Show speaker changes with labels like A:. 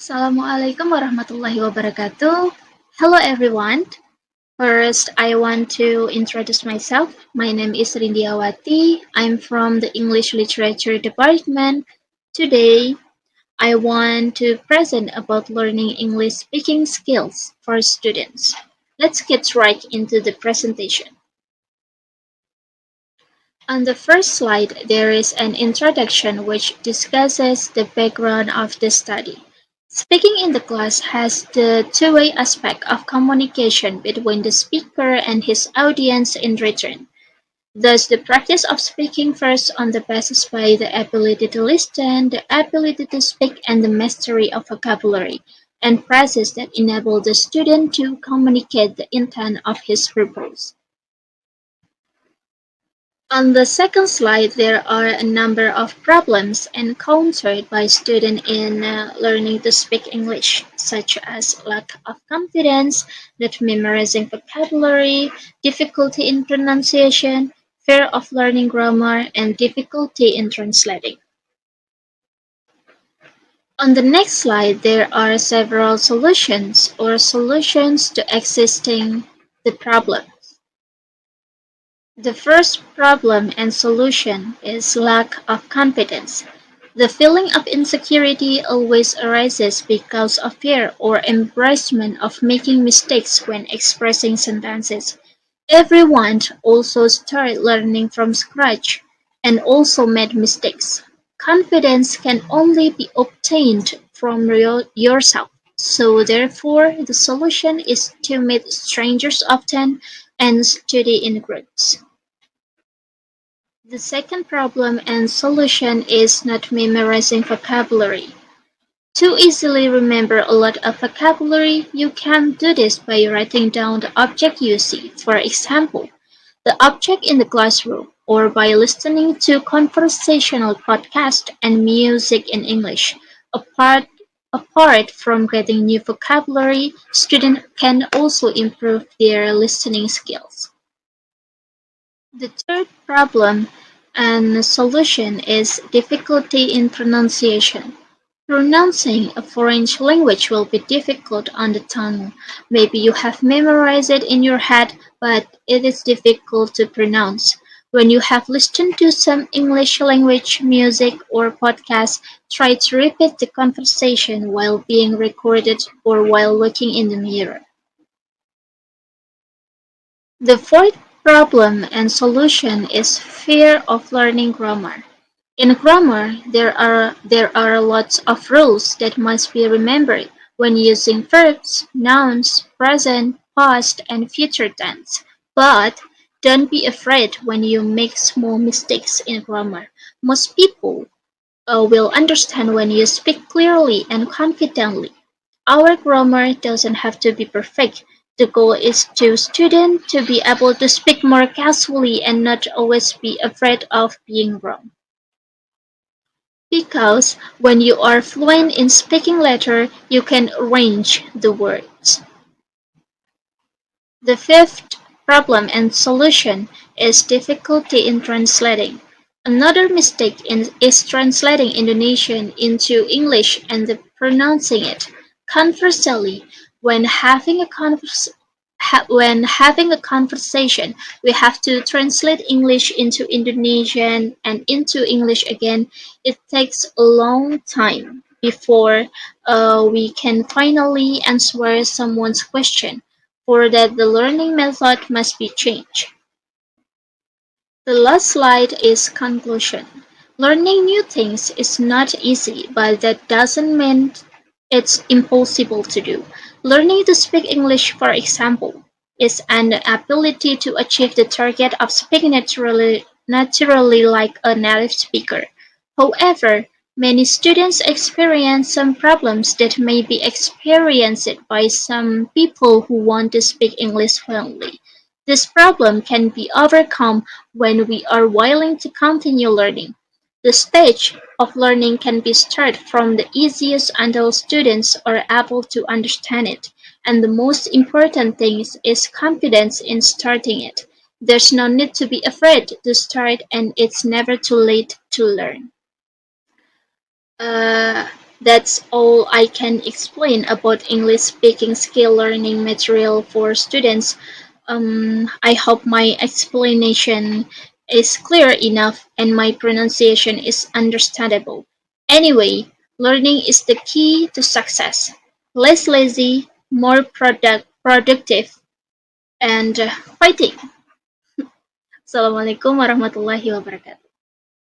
A: Assalamualaikum warahmatullahi wabarakatuh. Hello everyone. First, I want to introduce myself. My name is Rindiyawati. I'm from the English Literature Department. Today, I want to present about learning English speaking skills for students. Let's get right into the presentation. On the first slide, there is an introduction which discusses the background of the study. Speaking in the class has the two-way aspect of communication between the speaker and his audience in return. Thus, the practice of speaking first on the basis by the ability to listen, the ability to speak, and the mastery of vocabulary, and phrases that enable the student to communicate the intent of his purpose. On the second slide, there are a number of problems encountered by students in learning to speak English, such as lack of confidence, not memorizing vocabulary, difficulty in pronunciation, fear of learning grammar, and difficulty in translating. On the next slide, there are several solutions or solutions to existing the problem. The first problem and solution is lack of confidence. The feeling of insecurity always arises because of fear or embarrassment of making mistakes when expressing sentences. Everyone also started learning from scratch and also made mistakes. Confidence can only be obtained from yourself. So therefore, the solution is to meet strangers often and study in groups. The second problem and solution is not memorizing vocabulary. To easily remember a lot of vocabulary, you can do this by writing down the object you see, for example, the object in the classroom, or by listening to conversational podcasts and music in English. Apart, apart from getting new vocabulary, students can also improve their listening skills. The third problem and solution is difficulty in pronunciation. Pronouncing a foreign language will be difficult on the tongue. Maybe you have memorized it in your head, but it is difficult to pronounce. When you have listened to some English language music or podcast, try to repeat the conversation while being recorded or while looking in the mirror. The fourth problem and solution is fear of learning grammar. In grammar, there are lots of rules that must be remembered when using verbs, nouns, present, past, and future tense. But don't be afraid when you make small mistakes in grammar. Most people will understand when you speak clearly and confidently. Our grammar doesn't have to be perfect. The goal is to students to be able to speak more casually and not always be afraid of being wrong. Because when you are fluent in speaking letter, you can arrange the words. The fifth problem and solution is difficulty in translating. Another mistake is translating Indonesian into English and then pronouncing it. Conversely, when having a conversation, we have to translate English into Indonesian and into English again. It takes a long time before we can finally answer someone's question. For that, the learning method must be changed. The last slide is conclusion. Learning new things is not easy, but that doesn't mean it's impossible to do. Learning to speak English, for example, is an ability to achieve the target of speaking naturally like a native speaker. However, many students experience some problems that may be experienced by some people who want to speak English fluently. This problem can be overcome when we are willing to continue learning. The stage of learning can be started from the easiest until students are able to understand it, and the most important thing is confidence in starting it. There's no need to be afraid to start, and it's never too late to learn. Uh, That's all I can explain about English speaking skill learning material for students. I hope my explanation is clear enough and my pronunciation is understandable. Anyway, learning is the key to success. Less lazy, more productive, and fighting. Assalamualaikum warahmatullahi wabarakatuh.